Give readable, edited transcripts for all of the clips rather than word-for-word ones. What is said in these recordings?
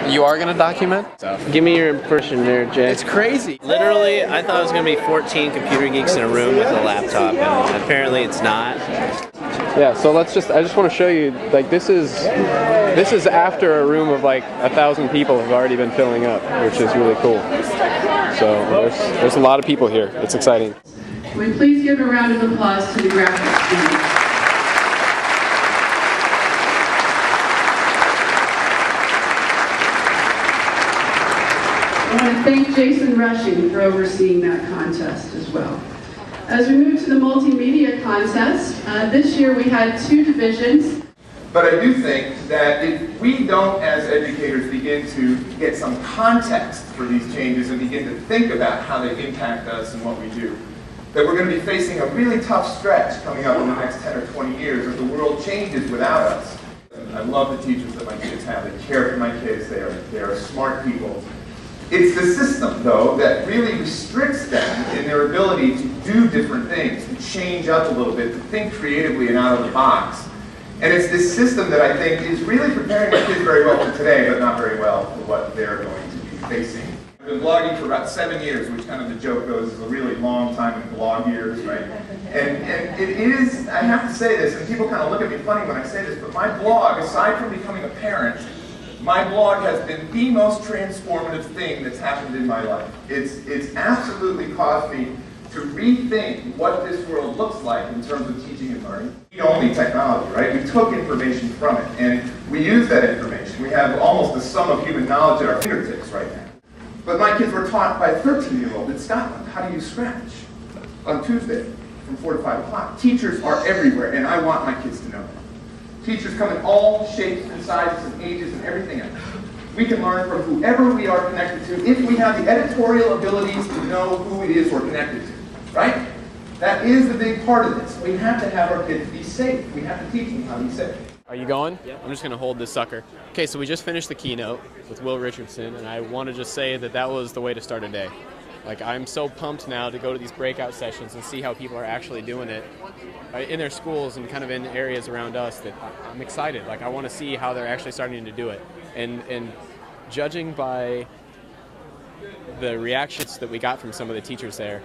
You are gonna document? Give me your impression there, Jay. It's crazy. Literally, I thought it was going to be 14 computer geeks in a room with a laptop, and apparently it's not. Yeah, so I just want to show you, like, this is after a room of like 1,000 people have already been filling up, which is really cool. So there's a lot of people here. It's exciting. Would please give a round of applause to the graphics team. I want to thank Jason Rushing for overseeing that contest as well. As we move to the multimedia contest, this year we had 2 divisions. But I do think that if we don't, as educators, begin to get some context for these changes and begin to think about how they impact us and what we do, that we're going to be facing a really tough stretch coming up in the next 10 or 20 years as the world changes without us. I love the teachers that my kids have. They care for my kids. They are smart people. It's the system, though, that really restricts them in their ability to do different things, to change up a little bit, to think creatively and out of the box. And it's this system that I think is really preparing my kids very well for today, but not very well for what they're going to be facing. I've been blogging for about 7 years, which kind of the joke goes is a really long time in blog years, right? And it is, I have to say this, and people kind of look at me funny when I say this, but my blog, aside from becoming a parent, my blog has been the most transformative thing that's happened in my life. It's absolutely caused me to rethink what this world looks like in terms of teaching and learning. We don't need technology, right? We took information from it, and we use that information. We have almost the sum of human knowledge at our fingertips right now. But my kids were taught by a 13-year-old in Scotland how to use Scratch on Tuesday from 4 to 5 o'clock. Teachers are everywhere, and I want my kids to know that. Teachers come in all shapes and sizes and ages and everything else. We can learn from whoever we are connected to if we have the editorial abilities to know who it is we're connected to, right? That is the big part of this. We have to have our kids be safe. We have to teach them how to be safe. Are you going? Yep. I'm just going to hold this sucker. Okay, so we just finished the keynote with Will Richardson, and I want to just say that was the way to start a day. Like, I'm so pumped now to go to these breakout sessions and see how people are actually doing it in their schools and kind of in areas around us that I'm excited. Like, I want to see how they're actually starting to do it. And judging by the reactions that we got from some of the teachers there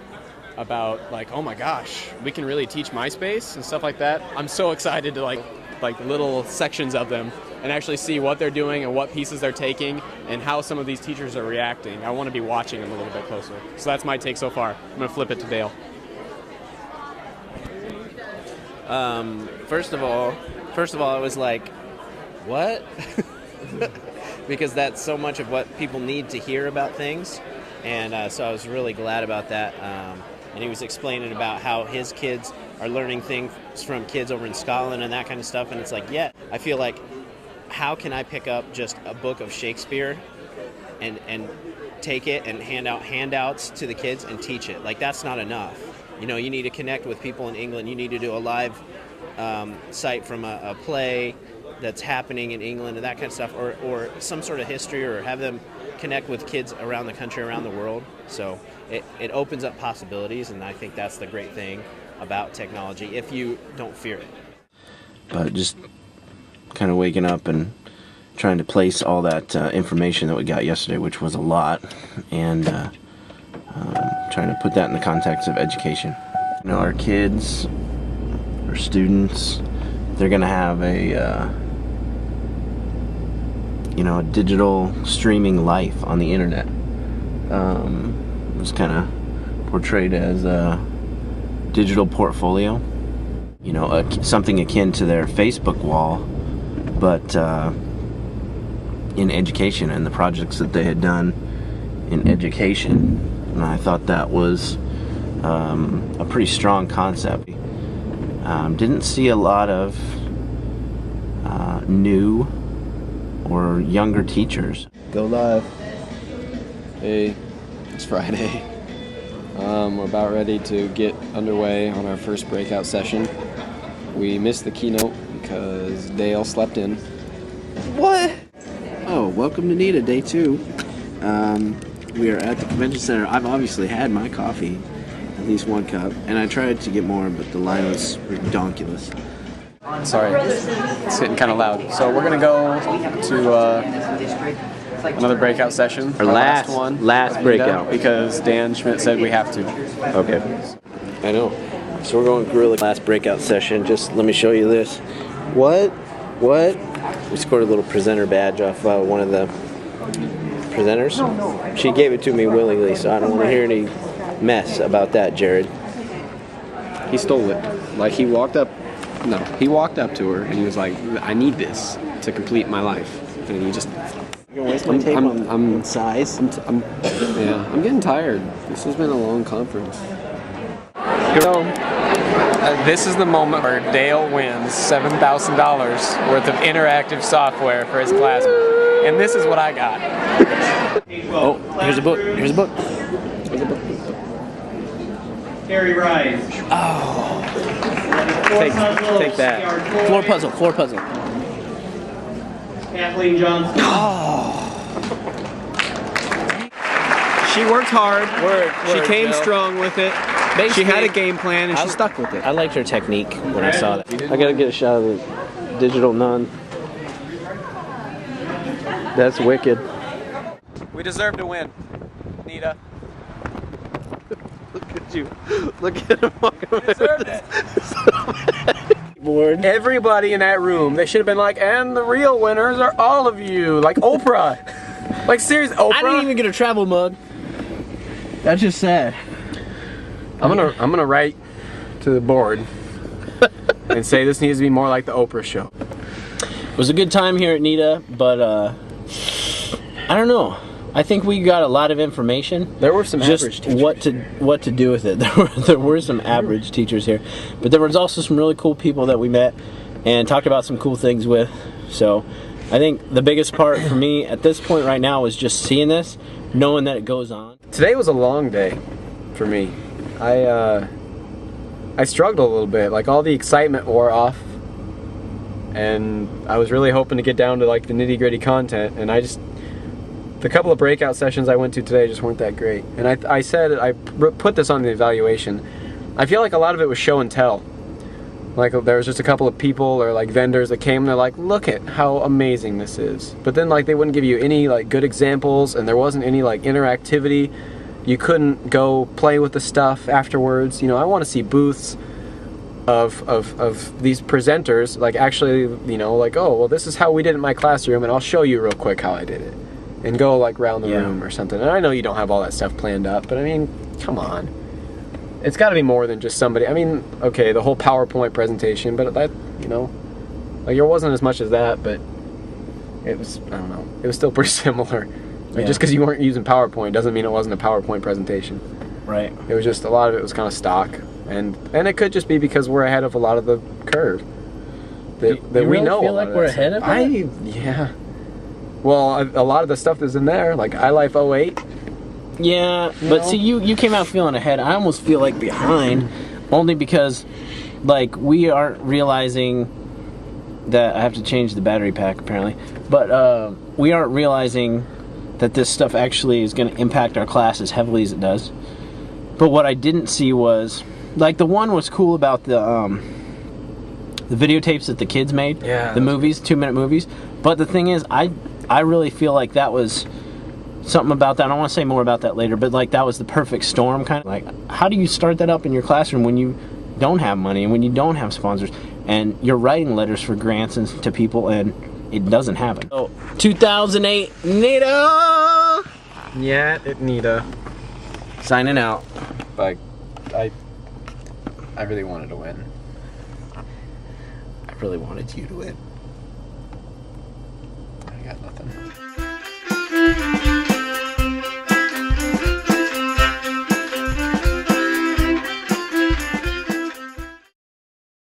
about, like, oh my gosh, we can really teach MySpace and stuff like that, I'm so excited to like little sections of them and actually see what they're doing and what pieces they're taking and how some of these teachers are reacting. I want to be watching them a little bit closer. So that's my take so far. I'm going to flip it to Dale. First of all, I was like, what? Because that's so much of what people need to hear about things. And so I was really glad about that. And he was explaining about how his kids are learning things from kids over in Scotland and that kind of stuff. And it's like, yeah, I feel like, how can I pick up just a book of Shakespeare and take it and hand out handouts to the kids and teach it? Like, that's not enough. You know, you need to connect with people in England. You need to do a live site from a play that's happening in England and that kind of stuff, or some sort of history, or have them connect with kids around the country, around the world. So it opens up possibilities, and I think that's the great thing about technology, if you don't fear it. But just kind of waking up and trying to place all that information that we got yesterday, which was a lot, and trying to put that in the context of education. You know, our kids, our students, they're going to have a a digital streaming life on the internet. It was kind of portrayed as a digital portfolio, you know, something akin to their Facebook wall, but in education and the projects that they had done in education. And I thought that was a pretty strong concept. Didn't see a lot of new or younger teachers. Go live. Hey, it's Friday. We're about ready to get underway on our first breakout session. We missed the keynote because Dale slept in. What? Oh, welcome to NETA, day 2. We are at the convention center. I've obviously had my coffee, at least 1 cup, and I tried to get more, but the line was ridiculous. Sorry, it's getting kind of loud. So we're going to go to Another breakout session. Our last breakout. Because Dan Schmidt said we have to. Okay. I know. So we're going gorilla last breakout session. Just let me show you this. What? We scored a little presenter badge off one of the presenters. She gave it to me willingly, so I don't want to hear any mess about that, Jared. He stole it. Like he walked up to her and he was like, I need this to complete my life. And he just... You're gonna waste my tape on size? I'm getting tired. This has been a long conference. So, this is the moment where Dale wins $7,000 worth of interactive software for his class. And this is what I got. Oh, here's a book. Harry Rise. Oh. Take that. Floor puzzle. Kathleen Johnson. She worked hard. She came strong with it. She had a game plan and she stuck with it. I liked her technique when I saw that. I gotta get a shot of the digital nun. That's wicked. We deserve to win. NETA. Look at you. Look at him walking away with this. Board. Everybody in that room, they should have been like, and the real winners are all of you. Like Oprah. Like seriously, Oprah. I didn't even get a travel mug. That's just sad. I'm gonna write to the board and say this needs to be more like the Oprah show. It was a good time here at NETA, but I don't know. I think we got a lot of information. There were some average teachers. what to do with it. There were some average teachers here, but there was also some really cool people that we met and talked about some cool things with. So I think the biggest part for me at this point right now is just seeing this, knowing that it goes on. Today was a long day for me. I struggled a little bit. Like all the excitement wore off, and I was really hoping to get down to like the nitty-gritty content, and the couple of breakout sessions I went to today just weren't that great. And I put this on the evaluation. I feel like a lot of it was show and tell. Like there was just a couple of people or like vendors that came and they're like, look at how amazing this is. But then like they wouldn't give you any like good examples, and there wasn't any like interactivity. You couldn't go play with the stuff afterwards. You know, I want to see booths of these presenters like actually, you know, like, oh well, this is how we did it in my classroom, and I'll show you real quick how I did it. And go like round the room or something. And I know you don't have all that stuff planned up, but I mean, come on. It's got to be more than just somebody. I mean, okay, the whole PowerPoint presentation, but that, you know, like there wasn't as much as that, but it was, I don't know, it was still pretty similar. Like, just because you weren't using PowerPoint doesn't mean it wasn't a PowerPoint presentation. Right. It was just, a lot of it was kind of stock. And it could just be because we're ahead of a lot of the curve. That you we really know. Feel like we're ahead of it? Yeah. Well, a lot of the stuff that's in there, like iLife 08. Yeah, but see, you came out feeling ahead. I almost feel like behind, only because, like, we aren't realizing that I have to change the battery pack apparently. But we aren't realizing that this stuff actually is going to impact our class as heavily as it does. But what I didn't see was, like, the one was cool about the videotapes that the kids made. Yeah. The movies, 2-minute movies. But the thing is, I really feel like that was something about that. I don't want to say more about that later, but like that was the perfect storm kind of. Like, how do you start that up in your classroom when you don't have money and when you don't have sponsors and you're writing letters for grants and to people and it doesn't happen? So, 2008 NETA! Yeah, NETA. Signing out. Like, I really wanted to win. I really wanted you to win.